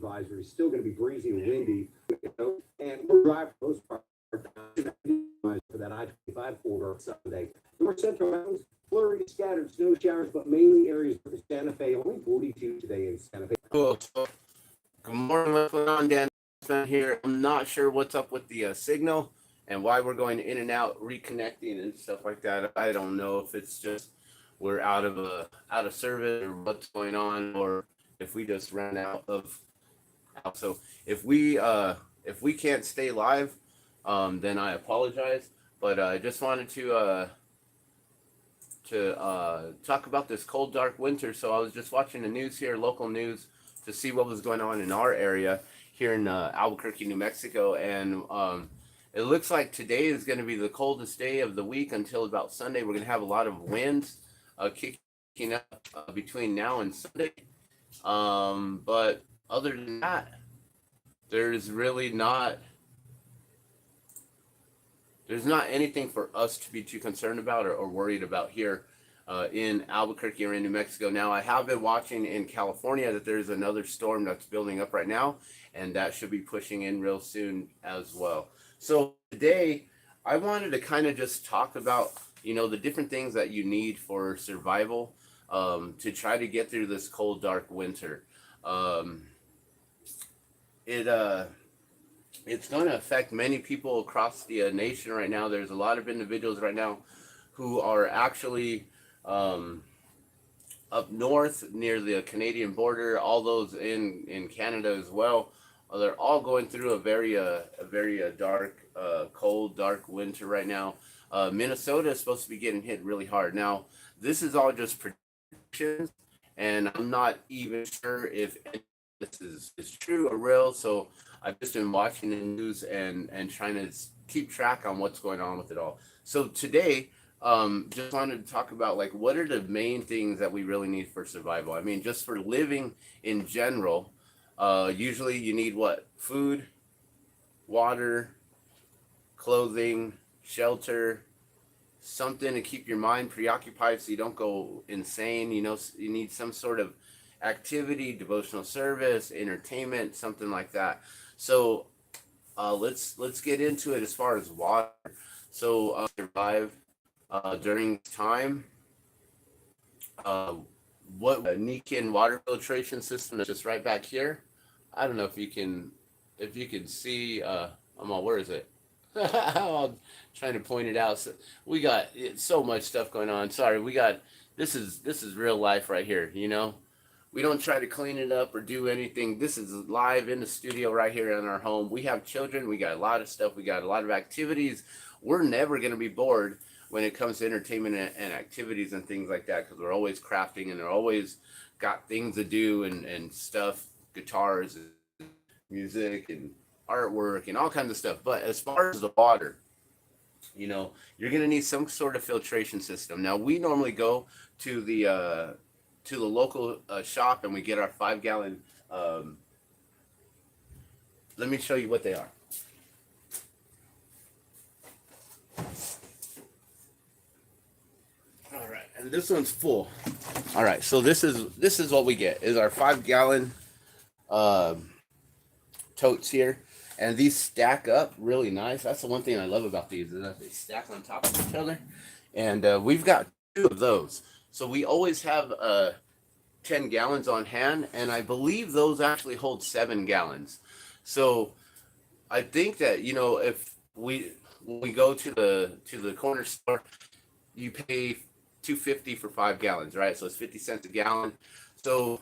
advisory. It's still going to be breezy and windy, and we'll drive for the most part for that I-25 corridor Sunday. North Central Mountains, flurry, scattered snow showers, but mainly areas of Santa Fe. Only 42 today in Santa Fe. Cool. So, good morning. What's going on, Dan? Here. I'm not sure what's up with the signal and why we're going in and out, reconnecting and stuff like that. I don't know if it's just we're out of service or what's going on, or if we just ran out of. So if we can't stay live, then I apologize. But I just wanted to talk about this cold, dark winter. So I was just watching the news here, local news, to see what was going on in our area here in Albuquerque, New Mexico, and it looks like today is going to be the coldest day of the week until about Sunday. We're going to have a lot of winds kicking up between now and Sunday. But other than that, there's not anything for us to be too concerned about or worried about here in Albuquerque or in New Mexico. Now, I have been watching in California that there's another storm that's building up right now, and that should be pushing in real soon as well. So today, I wanted to kind of just talk about, the different things that you need for survival to try to get through this cold, dark winter. It's going to affect many people across the nation right now. There's a lot of individuals right now who are actually up north near the Canadian border, all those in Canada as well. They're all going through a very dark, cold, dark winter right now. Minnesota is supposed to be getting hit really hard. Now, this is all just predictions, and I'm not even sure if this is true or real. So I've just been watching the news and trying to keep track on what's going on with it all. So today, just wanted to talk about what are the main things that we really need for survival. I mean, just for living in general, usually you need what? Food, water, clothing, shelter, something to keep your mind preoccupied so you don't go insane. You need some sort of activity, devotional service, entertainment, something like that. So let's get into it as far as water. So survive during time. What Nikin water filtration system is just right back here. I don't know if you can see. Where is it? I'm trying to point it out. So we got so much stuff going on. Sorry, this is real life right here. We don't try to clean it up or do anything. This is live in the studio right here in our home. We have children. We got a lot of stuff. We got a lot of activities. We're never going to be bored when it comes to entertainment and activities and things like that, because we're always crafting and they're always got things to do and stuff, guitars, and music, and artwork, and all kinds of stuff. But as far as the water, you're going to need some sort of filtration system. Now, we normally go to the local shop and we get our 5-gallon. Let me show you what they are. All right, and this one's full. All right, so this is what we get is our 5-gallon totes here, and these stack up really nice. That's the one thing I love about these is that they stack on top of each other, and we've got 2 of those. So we always have 10 gallons on hand, and I believe those actually hold 7 gallons. So I think that if we go to the corner store, you pay $2.50 for 5 gallons, right? So it's 50 cents a gallon. So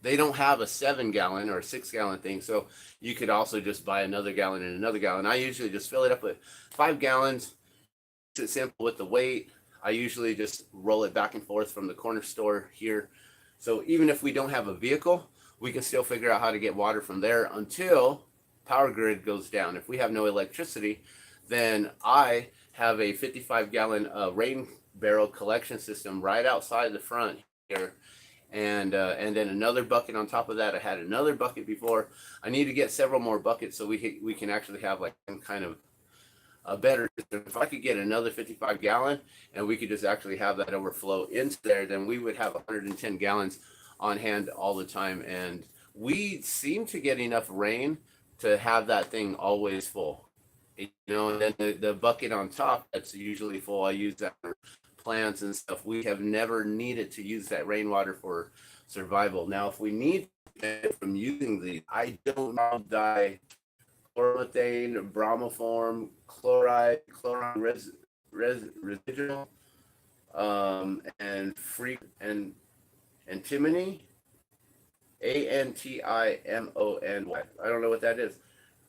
they don't have a 7-gallon or a 6-gallon thing. So you could also just buy another gallon and another gallon. I usually just fill it up with 5 gallons. It's simple with the weight. I usually just roll it back and forth from the corner store here. So even if we don't have a vehicle, we can still figure out how to get water from there until power grid goes down. If we have no electricity, then I have a 55-gallon rain barrel collection system right outside the front here. And then another bucket on top of that. I had another bucket before. I need to get several more buckets so we can actually have some kind of a better. If I could get another 55-gallon and we could just actually have that overflow into there, then we would have 110 gallons on hand all the time, and we seem to get enough rain to have that thing always full. And then the bucket on top that's usually full, I use that for plants and stuff. We have never needed to use that rainwater for survival. Now, if we need from using these, I don't know chloromethane, bromoform, chlorine residual, and free and antimony, ANTIMONY. I don't know what that is.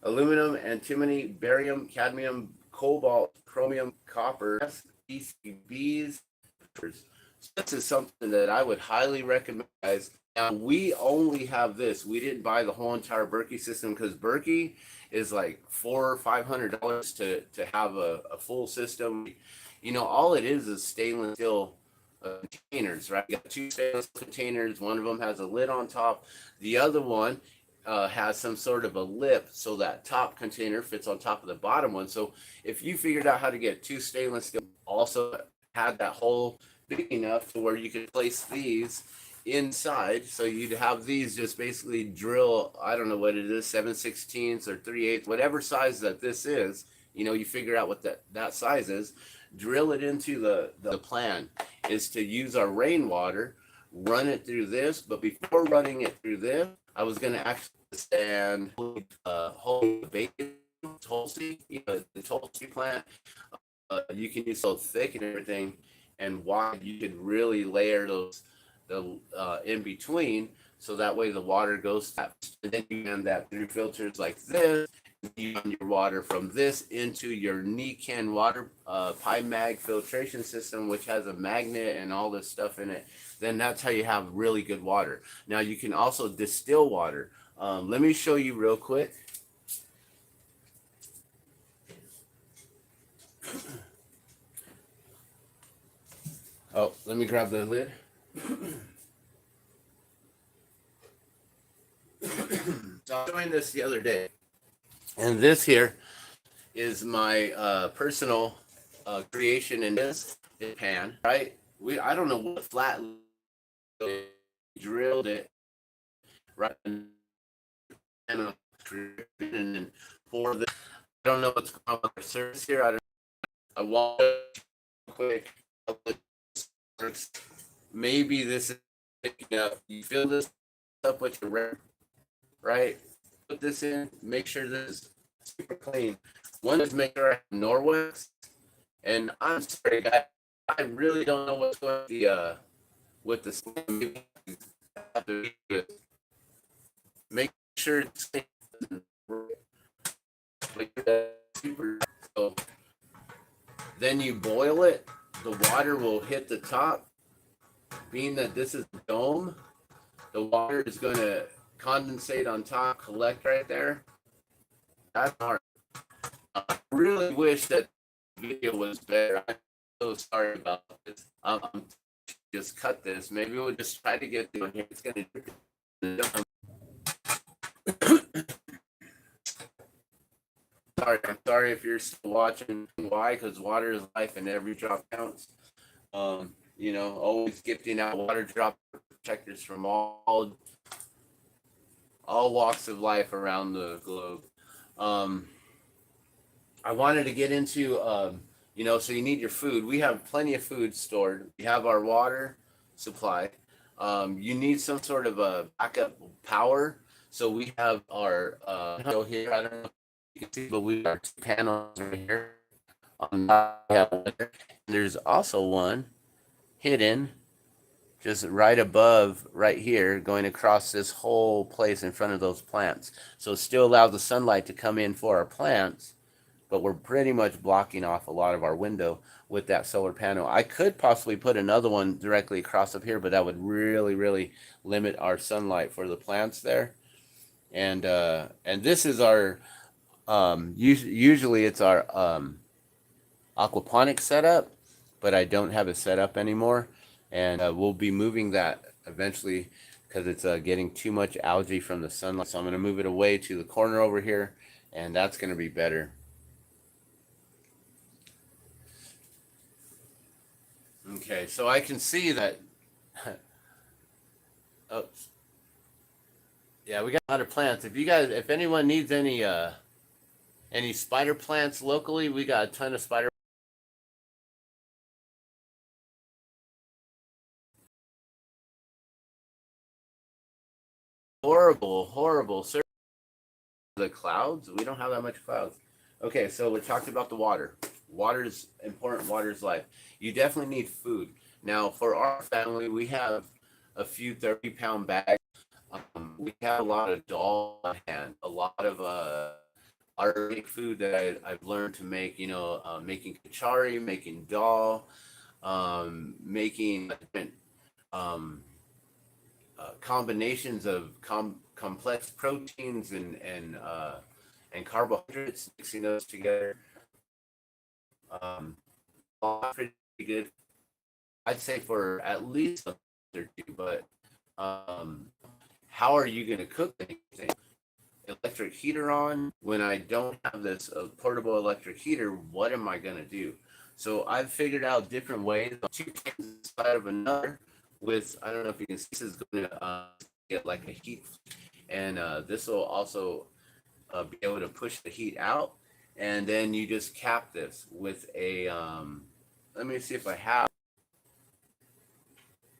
Aluminum, antimony, barium, cadmium, cobalt, chromium, copper, PCBs. This is something that I would highly recommend, guys. Now, we only have this. We didn't buy the whole entire Berkey system because Berkey is like $400-500 to have a full system. All it is stainless steel containers, right? You got two stainless containers. One of them has a lid on top. The other one has some sort of a lip, so that top container fits on top of the bottom one. So if you figured out how to get two stainless steel, also had that hole big enough to where you could place these inside, so you'd have these just basically drill, I don't know what it is, 7/16 or 3/8, whatever size that this is. You figure out what that size is, drill it into the plan is to use our rainwater, run it through this. But before running it through this, I was going to actually stand whole bacon Tulsi, the Tulsi plant. You can use so thick and everything and wide, you could really layer those in between, so that way the water goes fast. And then you run that through filters like this. You run your water from this into your Niken water PyMag filtration system, which has a magnet and all this stuff in it. Then that's how you have really good water. Now you can also distill water. Let me show you real quick. Oh, let me grab the lid. So I was doing this the other day, and this here is my personal creation in this pan, right? I don't know what flat drilled it right, and then for the, I don't know what's going on with the surface here. I want quick. Maybe this is picking up. You fill this up with your rim, right? Put this in. Make sure this is super clean. One is make sure I have Norwex. And I'm sorry, guys, I really don't know what's going on with the make sure it's so then you boil it. The water will hit the top. Being that this is a dome, the water is going to condensate on top, collect right there. That's hard. I really wish that the video was better. I'm so sorry about this. Just cut this. Maybe we'll just try to get through here. It's going to. I'm sorry if you're still watching. Why? Because water is life and every drop counts. Always gifting out water drop protectors from all walks of life around the globe. I wanted to get into, so you need your food. We have plenty of food stored. We have our water supply. You need some sort of a backup power. So we have our here. I don't know if you can see, but we have two panels right here. There's also one hidden just right above, right here, going across this whole place in front of those plants. So it still allows the sunlight to come in for our plants, but we're pretty much blocking off a lot of our window with that solar panel. I could possibly put another one directly across up here, but that would really, really limit our sunlight for the plants there. And this is our, usually it's our aquaponics setup, but I don't have it set up anymore. And we'll be moving that eventually because it's getting too much algae from the sunlight. So I'm going to move it away to the corner over here, and that's going to be better. Okay, so I can see that. Oops. Yeah, we got a lot of plants. If anyone needs any spider plants locally, we got a ton of spider. Horrible, horrible. The clouds. We don't have that much clouds. Okay, so we talked about the water. Water is important. Water is life. You definitely need food. Now, for our family, we have a few 30-pound bags. We have a lot of dal on hand, a lot of organic food that I've learned to make. Making kachari, making dal, making different um, combinations of complex proteins and carbohydrates, mixing those together. Um, pretty good. I'd say for at least a month or two. But um, how are you going to cook anything? Electric heater on. When I don't have this portable electric heater, what am I going to do? So I've figured out different ways. Two things inside of another. With I don't know if you can see, this is going to get like a heat, and this will also be able to push the heat out, and then you just cap this with a let me see if I have